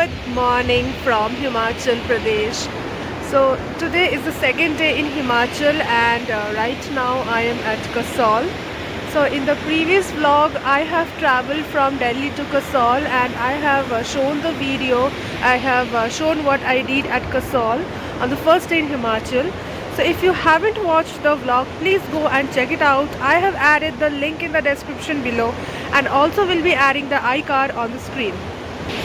Good morning from Himachal Pradesh. So today is the second day in Himachal and right now I am at KASOL. So in the previous vlog I have traveled from Delhi to KASOL and I have shown the video. I have shown what I did at KASOL on the first day in Himachal. So if you haven't watched the vlog, please go and check it out. I have added the link in the description below and also will be adding the iCard on the screen.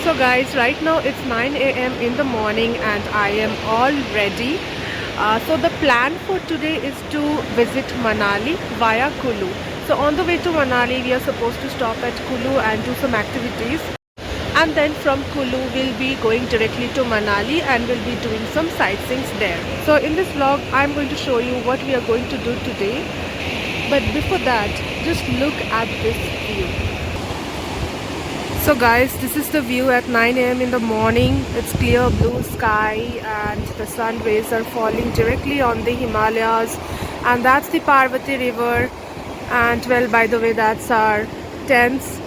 So guys, right now it's 9 a.m. in the morning and I am all ready. So the plan for today is to visit Manali via Kullu. So on the way to Manali, we are supposed to stop at Kullu and do some activities. And then from Kullu, we'll be going directly to Manali and we'll be doing some sightseeing there. So in this vlog, I'm going to show you what we are going to do today. But before that, just look at this view. So guys, this is the view at 9 a.m. in the morning. It's clear blue sky and the sun rays are falling directly on the Himalayas. And that's the Parvati River. And well, by the way, that's our tents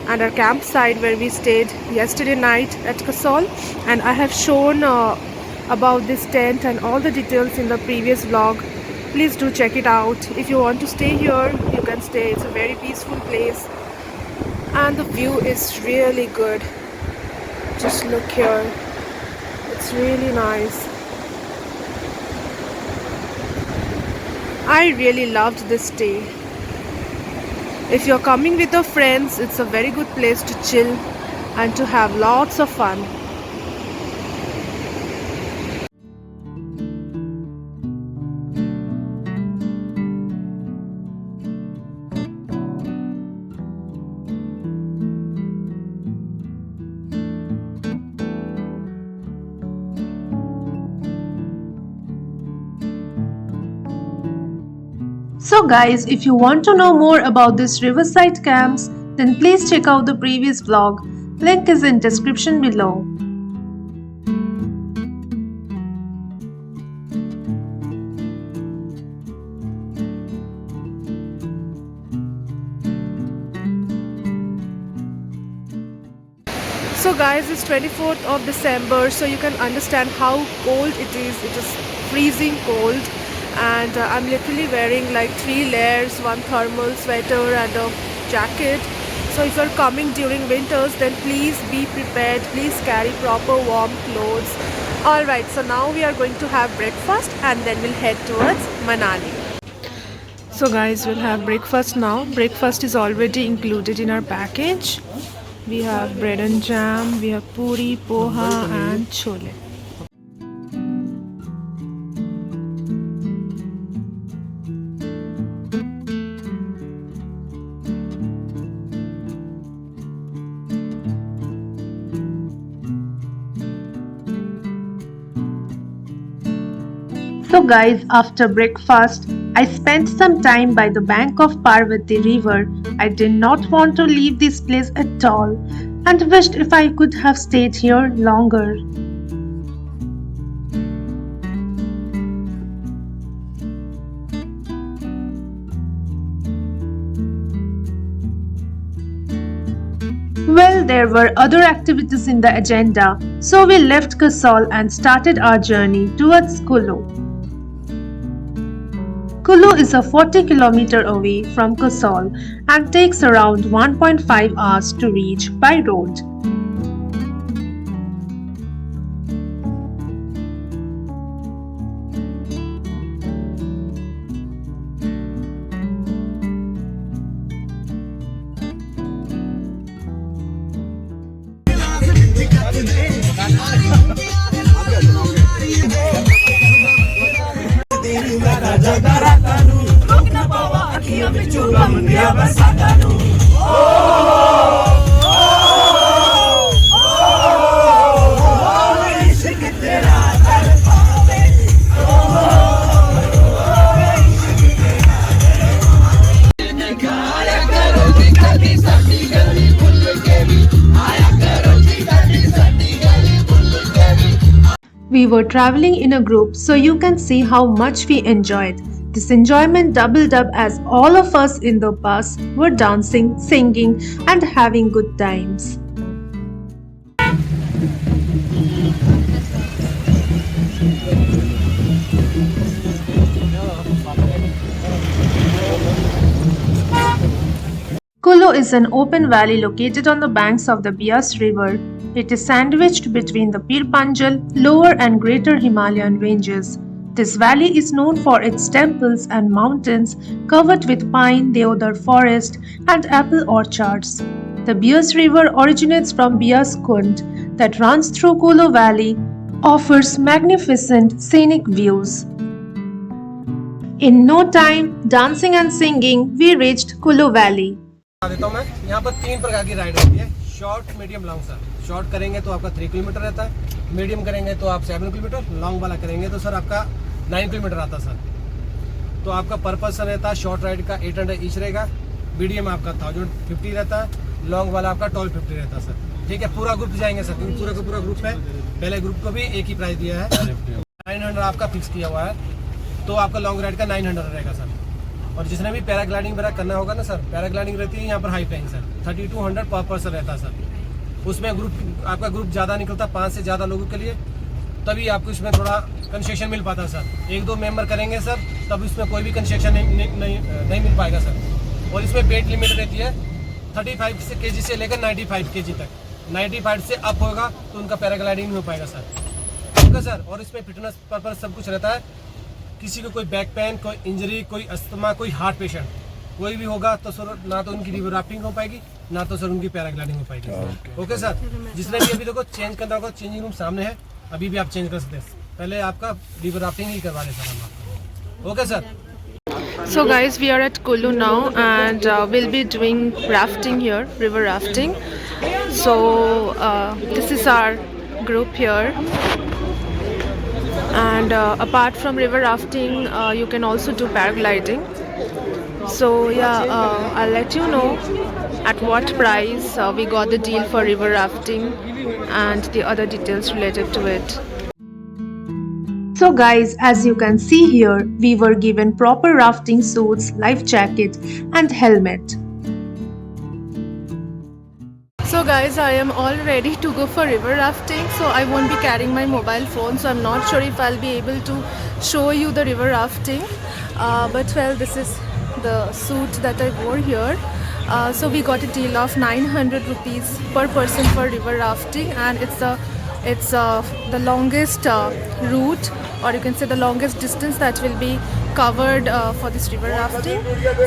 and our campsite where we stayed yesterday night at KASOL. And I have shown about this tent and all the details in the previous vlog. Please do check it out. If you want to stay here, you can stay. It's a very peaceful place. And the view is really good. Just look here. It's really nice. I really loved this day. If you're coming with your friends, it's a very good place to chill and to have lots of fun. So guys, if you want to know more about this riverside camps, then please check out the previous vlog. Link is in description below. So guys, it's 24th of December, so you can understand how cold it is. It is freezing cold. And I'm literally wearing like 3 layers, one thermal sweater and a jacket. So if you're coming during winters, then please be prepared. Please carry proper warm clothes. Alright, so now we are going to have breakfast and then we'll head towards Manali. So guys, we'll have breakfast now. Breakfast is already included in our package. We have bread and jam, we have puri, poha and chole. So guys, after breakfast, I spent some time by the bank of Parvati River. I did not want to leave this place at all and wished if I could have stayed here longer. Well, there were other activities in the agenda, so we left KASOL and started our journey towards Kullu. Kullu is a 40 km away from KASOL and takes around 1.5 hours to reach by road. We were traveling in a group, so you can see how much we enjoyed. This enjoyment doubled up as all of us in the bus were dancing, singing, and having good times. Kullu is an open valley located on the banks of the Beas River. It is sandwiched between the Pir Panjal, lower and greater Himalayan ranges. This valley is known for its temples and mountains covered with pine, deodar forest and apple orchards. The Beas River originates from Beas Kund that runs through Kullu Valley, offers magnificent scenic views. In no time, dancing and singing, we reached Kullu Valley. देता हूँ मैं यहाँ पर 3 प्रकार की ride होती है, short medium long sir. Short करेंगे तो आपका 3 किलोमीटर रहता है, मीडियम करेंगे तो आप 7 किलोमीटर, लॉन्ग वाला करेंगे तो सर आपका 9 किलोमीटर आता है सर। तो आपका पर्पज सर रहता है शॉर्ट राइड का 800 ईच रहेगा, मीडियम आपका 1050 रहता है, लॉन्ग वाला आपका 1250 रहता है सर। ठीक है, पूरा ग्रुप जाएंगे सर, क्योंकि पूरा का पूरा ग्रुप है। पहले ग्रुप को भी एक ही प्राइस दिया है, 900 आपका फिक्स किया हुआ है, तो आपका लॉन्ग राइड का 900 रहेगा सर। और जिसने भी पैराग्लाइडिंग वगैरह करना होगा ना सर, पैराग्लाइडिंग रहती है यहाँ पर हाई फ्लाइंग सर, 3200 पर पर्सन रहता है सर। उसमें ग्रुप आपका ग्रुप ज़्यादा निकलता, 5 से ज़्यादा लोगों के लिए, तभी आपको इसमें थोड़ा कंसेशन मिल पाता है सर। 1-2 मेंबर करेंगे सर, तब इसमें कोई भी कंसेशन नहीं मिल पाएगा सर। और इसमें वेट लिमिट रहती है 35 kg से लेकर 95 kg तक। 95 से अप होगा तो उनका पैराग्लाइडिंग नहीं हो पाएगा सर। Okay sir. और इसमें फिटनेस पर्पज सब कुछ रहता है। किसी को कोई बैक पेन, कोई इंजरी, कोई अस्थमा, कोई हार्ट पेशेंट कोई भी होगा तो सर ना तो उनकी रिवर राफ्टिंग हो पाएगी, ना तो सर उनकी पैराग्लाइडिंग हो पाएगी। Okay sir. जिसने भी अभी देखो चेंज करना होगा, चेंजिंग रूम सामने है, अभी भी आप चेंज कर सकते हैं। पहले आपका रिवर राफ्टिंग ही करवा दें सर हम आपको। Okay sir. So guys, we are at Kullu now and we'll be doing rafting here, river rafting. So this is our group here, and apart from river rafting you can also do paragliding. So yeah, I'll let you know at what price we got the deal for river rafting and the other details related to it. So guys, as you can see here, we were given proper rafting suits, life jacket and helmet. So guys, I am all ready to go for river rafting, so I won't be carrying my mobile phone, so I'm not sure if I'll be able to show you the river rafting, but well, this is the suit that I wore here. So we got a deal of 900 rupees per person for river rafting, and it's the longest route, or you can say the longest distance that will be covered for this river rafting.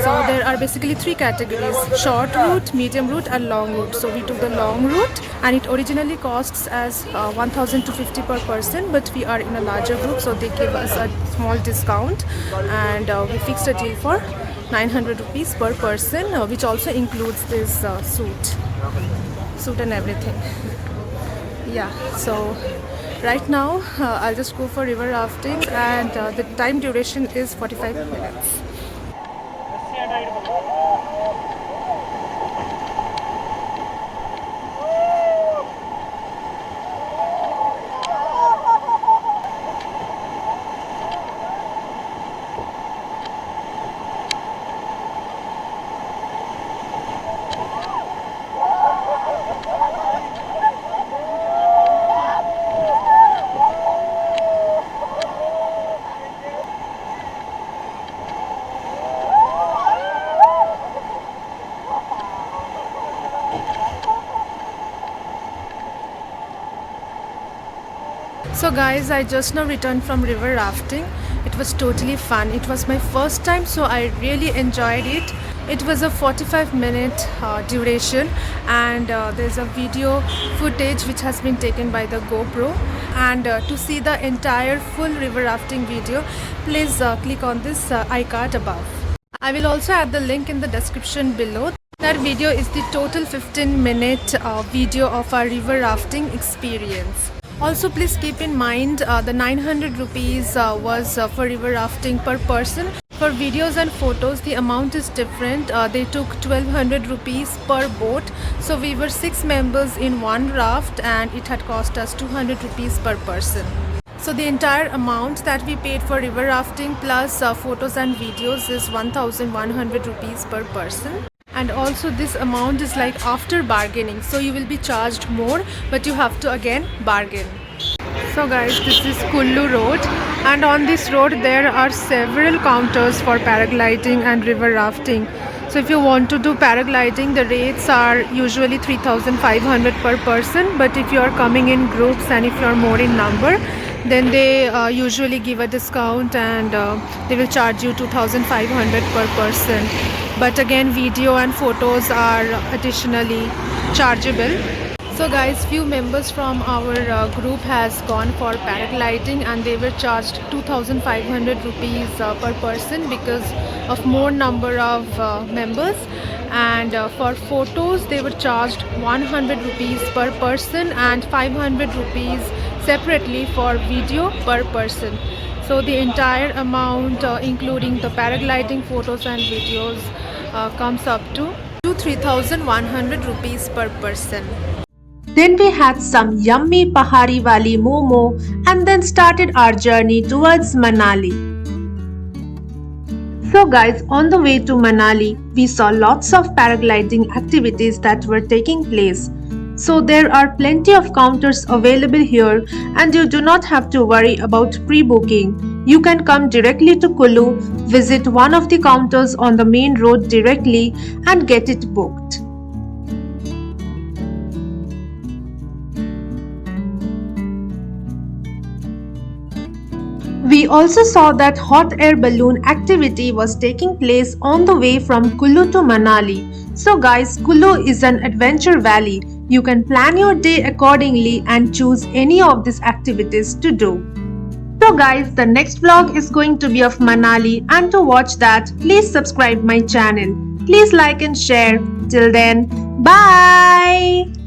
So there are basically 3 categories: short route, medium route and long route. So we took the long route, and it originally costs as 1250 per person, but we are in a larger group, so they gave us a small discount, and we fixed a deal for 900 rupees per person, which also includes this suit and everything. Yeah, so right now I'll just go for river rafting, and the time duration is 45 minutes. So guys, I just now returned from river rafting. It was totally fun. It was my first time, so I really enjoyed it. It was a 45-minute duration, and there's a video footage which has been taken by the GoPro. And to see the entire full river rafting video, please click on this iCard above. I will also add the link in the description below. That video is the total 15-minute video of our river rafting experience. Also, please keep in mind the 900 rupees was for river rafting per person. For videos and photos, the amount is different. They took 1200 rupees per boat. So we were 6 members in one raft, and it had cost us 200 rupees per person. So the entire amount that we paid for river rafting plus photos and videos is 1100 rupees per person. And also this amount is like after bargaining, so you will be charged more, but you have to again bargain. So guys, this is Kullu road, and on this road there are several counters for paragliding and river rafting. So if you want to do paragliding, the rates are usually 3,500 per person, but if you are coming in groups and if you are more in number, then they usually give a discount and they will charge you 2,500 per person. But again, video and photos are additionally chargeable. So guys, few members from our group has gone for paragliding and they were charged 2,500 rupees per person because of more number of members, and for photos they were charged 100 rupees per person and 500 rupees separately for video per person. So the entire amount including the paragliding photos and videos comes up to 3,100 rupees per person. Then we had some yummy pahari wali momo and then started our journey towards Manali. So guys, on the way to Manali, we saw lots of paragliding activities that were taking place. So there are plenty of counters available here and you do not have to worry about pre-booking. You can come directly to Kullu, visit one of the counters on the main road directly and get it booked. We also saw that hot air balloon activity was taking place on the way from Kullu to Manali. So guys, Kullu is an adventure valley. You can plan your day accordingly and choose any of these activities to do. So guys, the next vlog is going to be of Manali, and to watch that, please subscribe my channel. Please like and share. Till then, bye!